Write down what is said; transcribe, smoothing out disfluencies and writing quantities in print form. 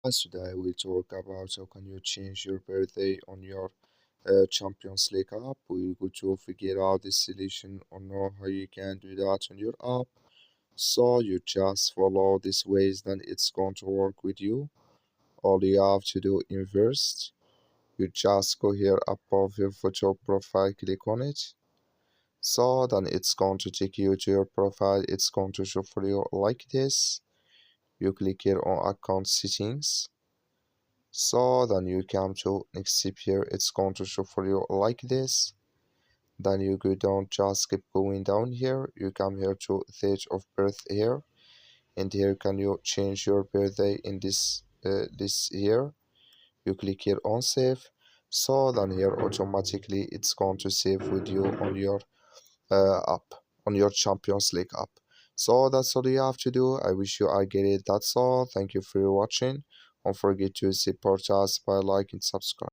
Today we'll talk about how can you change your birthday on your Champions League app. We'll go to figure out the solution or know how you can do that on your app. So you just follow these ways, then it's going to work with you. All you have to do in first, you just go here above your photo profile, click on it. So then it's going to take you to your profile. It's going to show for you like this. You click here on account settings. So then you come to next step here, it's going to show for you like this. Then you go down, just keep going down here. You come here to date of birth here, and here can you change your birthday in this here. You click here on save. So then here automatically it's going to save with you on your app, on your Champions League app. So that's all you have to do. I wish you I get it. That's all. Thank you for watching. Don't forget to support us by like and subscribe.